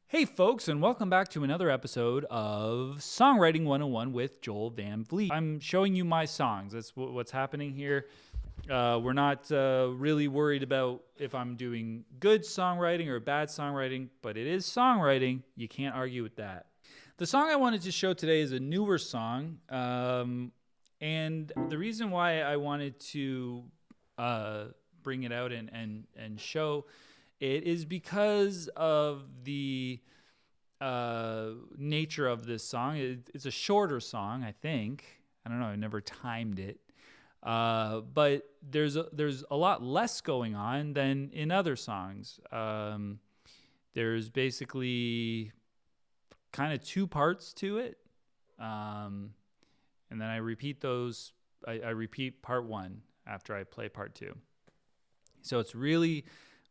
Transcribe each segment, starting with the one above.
Hey, folks, and welcome back to another episode of Songwriting 101 with Joel Van Vliet. I'm showing you my songs. That's what's happening here. We're not really worried about if I'm doing good songwriting or bad songwriting, but it is songwriting. You can't argue with that. The song I wanted to show today is a newer song. And the reason why I wanted to bring it out and show it is because of the nature of this song. It's a shorter song, I think. I don't know. I never timed it. But there's a lot less going on than in other songs. There's basically kind of two parts to it. And then I repeat those. I repeat part one after I play part two. So it's really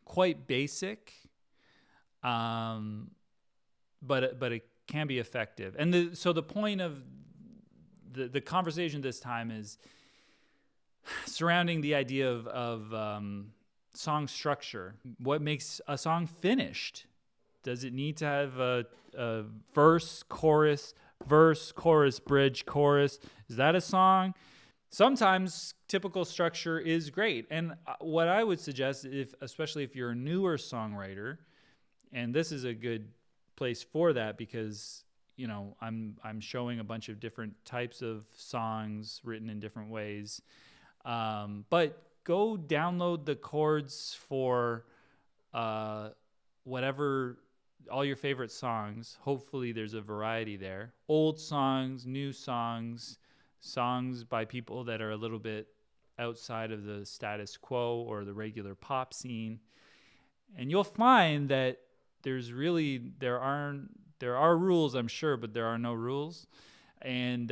quite basic, but it can be effective. And so the point of the conversation this time is surrounding the idea of song structure. What makes a song finished? Does it need to have a verse, chorus, bridge, chorus? Is that a song? Sometimes typical structure is great. And what I would suggest, especially if you're a newer songwriter, and this is a good place for that because, you know, I'm showing a bunch of different types of songs written in different ways. But go download the chords for whatever, all your favorite songs. Hopefully there's a variety there. Old songs, new songs, songs by people that are a little bit outside of the status quo or the regular pop scene. And you'll find that there are rules, I'm sure, but there are no rules. And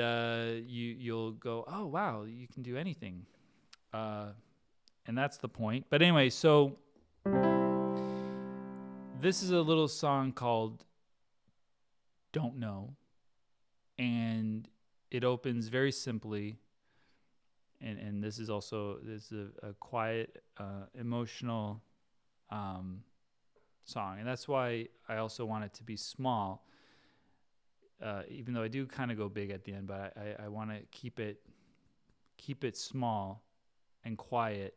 you'll go, oh, wow, you can do anything. And that's the point. But anyway, so this is a little song called Don't Know. And it opens very simply. And this is also a quiet, emotional song. And that's why I also want it to be small, even though I do kind of go big at the end, but I want to keep it small and quiet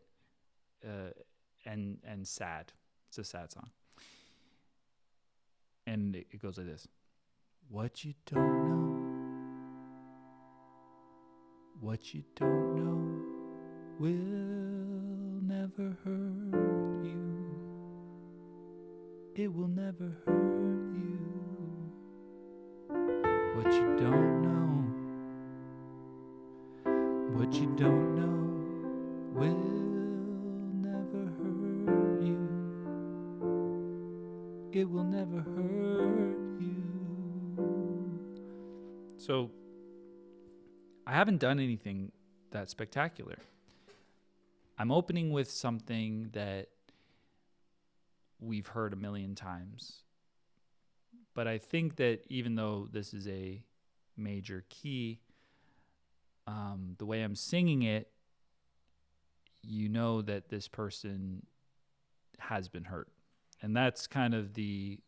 and sad. It's a sad song. And it goes like this. What you don't know, what you don't know will never hurt you. It will never hurt you. What you don't know, what you don't know will never hurt you. It will never hurt you. So, I haven't done anything that spectacular. I'm opening with something that we've heard a million times. But I think that even though this is a major key, the way I'm singing it, you know that this person has been hurt. And that's kind of the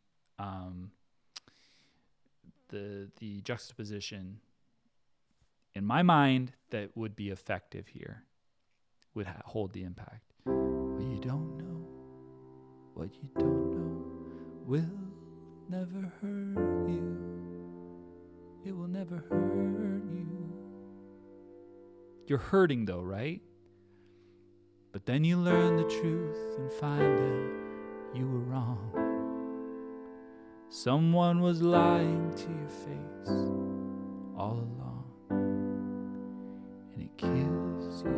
juxtaposition in my mind that would be effective here, would hold the impact. What you don't know, what you don't know will never hurt you. It will never hurt you. You're hurting though, right? But then you learn the truth and find out you were wrong. Someone was lying to your face all along, and it kills you.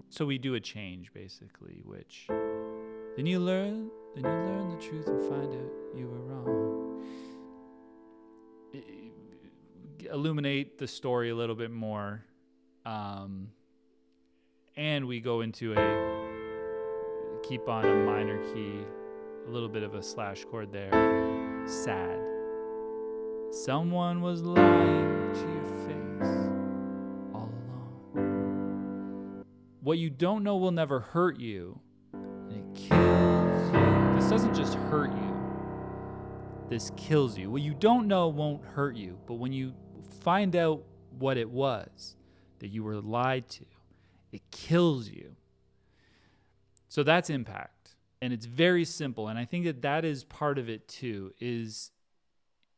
So we do a change, basically, which then you learn the truth and find out you were wrong. Illuminate the story a little bit more, and we go into keep on a minor key, a little bit of a slash chord there. Sad. Someone was lying to your face all along. What you don't know will never hurt you, and it kills you. This doesn't just hurt you. this kills you. What you don't know won't hurt you, but when you find out what it was that you were lied to, it kills you. So that's impact. And it's very simple. And I think that that is part of it too, is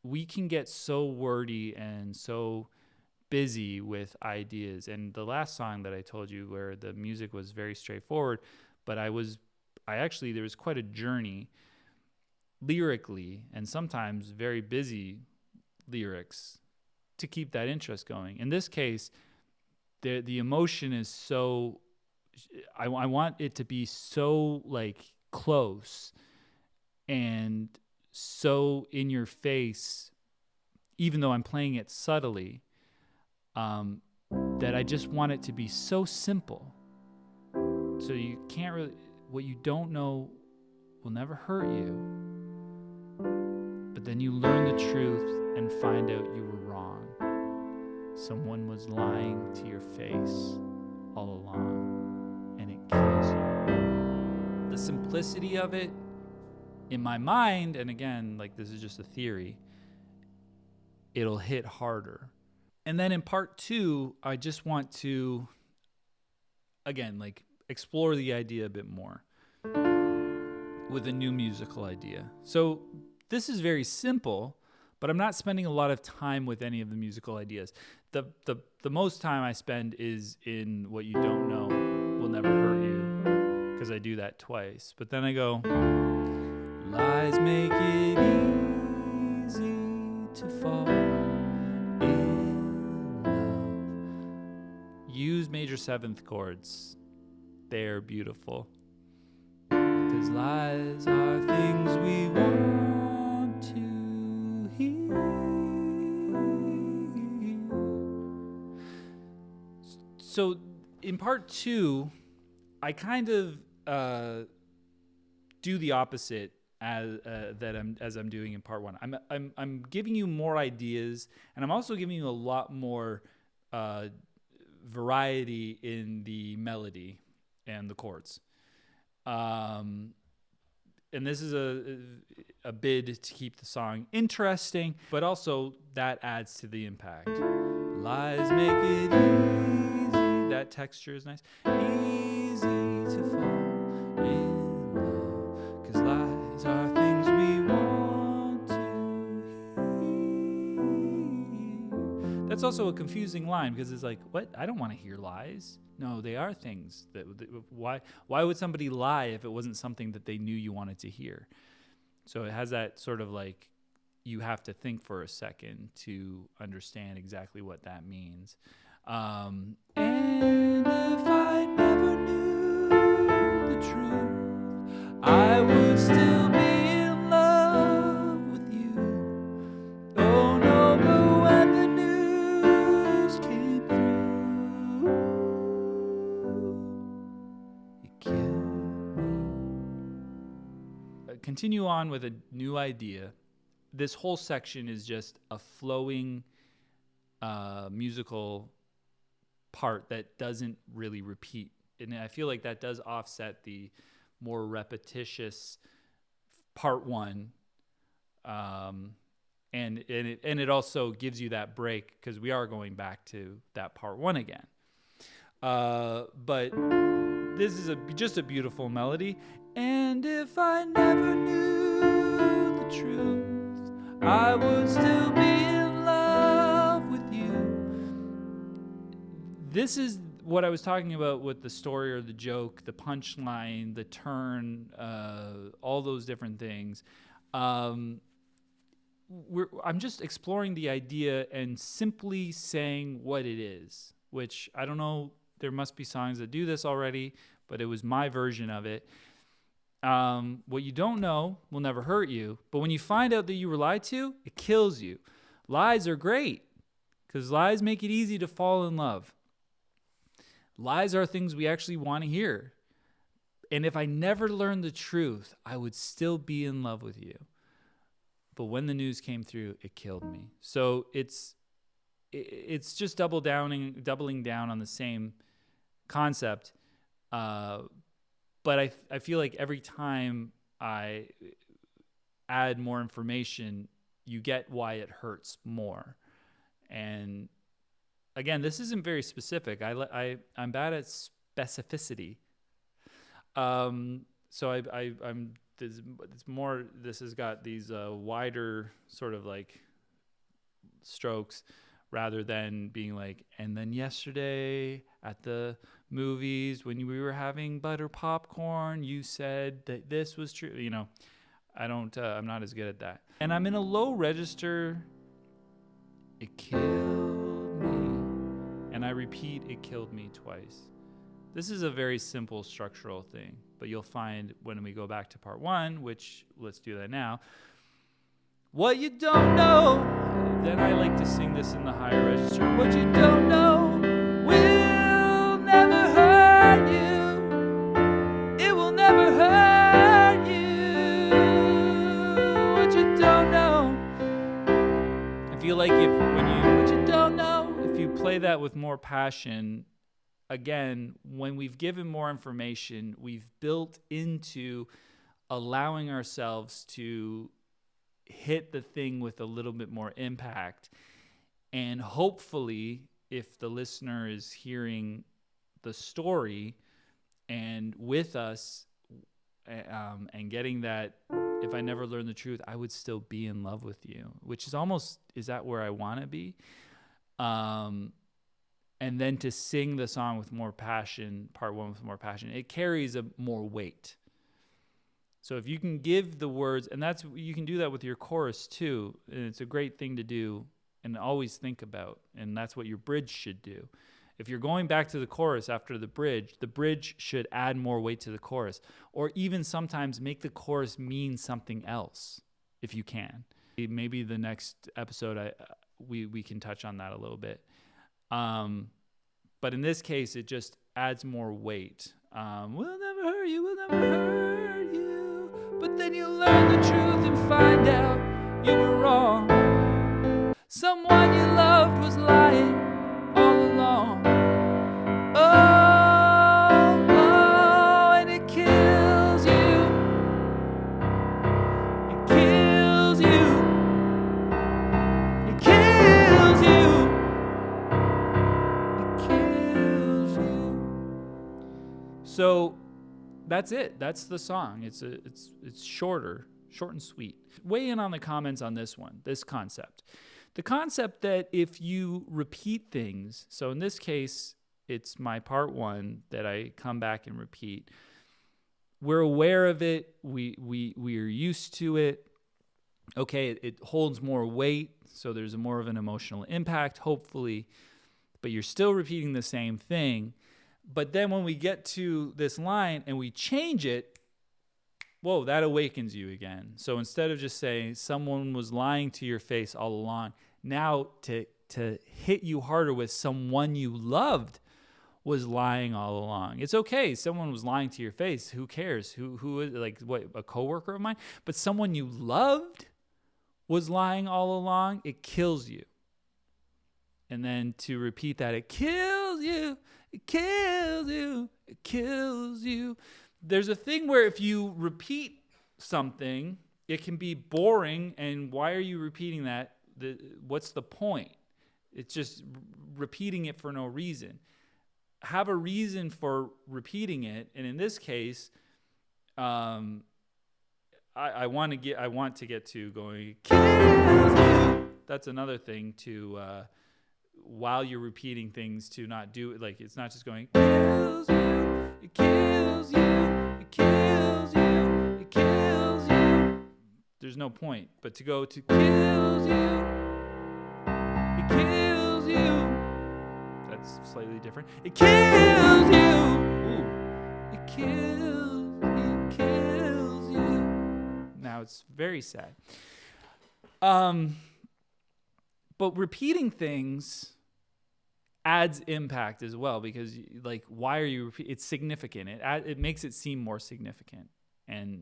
we can get so wordy and so busy with ideas. And the last song that I told you where the music was very straightforward, but there was quite a journey lyrically and sometimes very busy lyrics to keep that interest going. In this case, the emotion is so, I want it to be so like close and so in your face, even though I'm playing it subtly, that I just want it to be so simple. So you can't really, what you don't know will never hurt you, but then you learn the truth and find out you were wrong. Someone was lying to your face all along, and it kills you. The simplicity of it, in my mind, and again, like this is just a theory, it'll hit harder. And then in part 2, I just want to, again, like explore the idea a bit more with a new musical idea. So this is very simple, but I'm not spending a lot of time with any of the musical ideas. The most time I spend is in what you don't know will never hurt you, because I do that twice. But then I go, lies make it easy to fall in love. Use major 7th chords. They're beautiful. Because lies are things we want to hear. So in part 2, I kind of do the opposite as I'm doing in part 1. I'm giving you more ideas, and I'm also giving you a lot more variety in the melody and the chords. And this is a bid to keep the song interesting, but also that adds to the impact. Lies make it easy. That texture is nice. Easy to fall in love, 'cause lies are things we want to hear. That's also a confusing line, because it's like, what? I don't want to hear lies. No, they are things that why would somebody lie if it wasn't something that they knew you wanted to hear? So it has that sort of like, you have to think for a second to understand exactly what that means. And if I never knew the truth, I would still be in love with you. Oh no, but when the news came through, it killed me. Continue on with a new idea. This whole section is just a flowing musical part that doesn't really repeat. And I feel like that does offset the more repetitious part 1. And it also gives you that break, because we are going back to that part 1 again. But this is just a beautiful melody. And if I never knew the truth, I would still be in love with you. This is what I was talking about with the story or the joke, the punchline, the turn, all those different things. I'm just exploring the idea and simply saying what it is, which I don't know, there must be songs that do this already, but it was my version of it. What you don't know will never hurt you, but when you find out that you were lied to, it kills you. Lies are great, because lies make it easy to fall in love. Lies are things we actually want to hear. And if I never learned the truth, I would still be in love with you. But when the news came through, it killed me. So it's just doubling down on the same concept. But I feel like every time I add more information, you get why it hurts more. And again, this isn't very specific. I'm bad at specificity. So I'm it's more. This has got these wider sort of like strokes, rather than being like, and then yesterday at the movies when we were having butter popcorn, you said that this was true. You know, I'm not as good at that. And I'm in a low register. It killed me. And I repeat, it killed me twice. This is a very simple structural thing, but you'll find when we go back to part 1, which let's do that now. What you don't know, then I like to sing this in the higher register. What you don't know will never hurt you. It will never hurt you. What you don't know. I feel like what you don't know, if you play that with more passion, again, when we've given more information, we've built into allowing ourselves to hit the thing with a little bit more impact. And hopefully, if the listener is hearing the story and with us and getting that, if I never learned the truth, I would still be in love with you, which is that where I want to be? And then to sing the song with more passion, part 1 with more passion, it carries a more weight. So if you can give the words, and you can do that with your chorus too, and it's a great thing to do and always think about, and that's what your bridge should do. If you're going back to the chorus after the bridge should add more weight to the chorus, or even sometimes make the chorus mean something else if you can. Maybe the next episode we can touch on that a little bit. But in this case, it just adds more weight. We'll never hurt you, we'll never hurt you. But then you learn the truth and find out you were wrong. Someone you loved was lying all along. Oh, and it kills you. It kills you. It kills you. So that's it. That's the song. It's short and sweet. Weigh in on the comments on this concept. The concept that if you repeat things, so in this case, it's my part 1 that I come back and repeat. We're aware of it. We are used to it. Okay, it holds more weight, so there's more of an emotional impact, hopefully, but you're still repeating the same thing. But then when we get to this line and we change it, whoa, that awakens you again. So instead of just saying someone was lying to your face all along, now to hit you harder with someone you loved was lying all along. It's okay. Someone was lying to your face. Who cares? Who is, like, what, a coworker of mine? But someone you loved was lying all along. It kills you. And then to repeat that, it kills you. It kills you. It kills you. There's a thing where if you repeat something, it can be boring. And why are you repeating that? What's the point? It's just repeating it for no reason. Have a reason for repeating it. And in this case, I want to get to going, kills you. That's another thing to, while you're repeating things, to not do it. Like, it's not just going, kills you, it kills you, it kills you, it kills you. There's no point. But to go to kills you, it kills you. That's slightly different. It kills you. Ooh. It kills you. Now it's very sad. But repeating things adds impact as well, because, like, why are you repeating? It's significant. It makes it seem more significant. And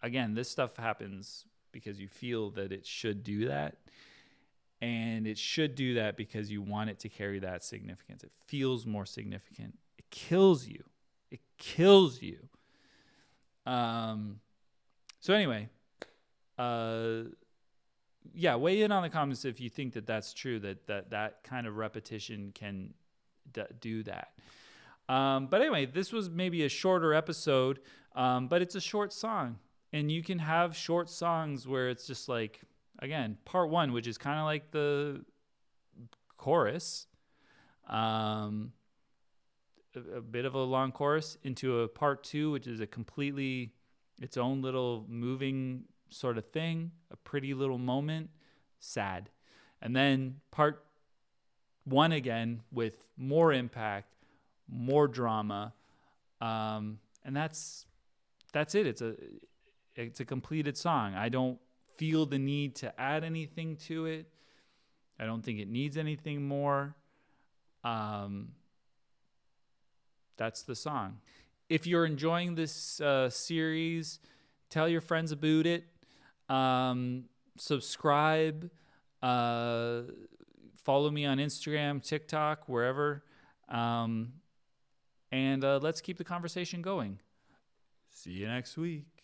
again, this stuff happens because you feel that it should do that. And it should do that because you want it to carry that significance. It feels more significant. It kills you. It kills you. So anyway, yeah, weigh in on the comments if you think that that's true, that kind of repetition can do that. But anyway, this was maybe a shorter episode, but it's a short song. And you can have short songs where it's just like, again, part one, which is kind of like the chorus, a bit of a long chorus, into a part two, which is a completely its own little moving sort of thing, a pretty little moment, sad. And then part one again with more impact, more drama, and that's it. It's a completed song. I don't feel the need to add anything to it. I don't think it needs anything more. That's the song. If you're enjoying this series, tell your friends about it. Subscribe. Follow me on Instagram, TikTok, wherever. And let's keep the conversation going. See you next week.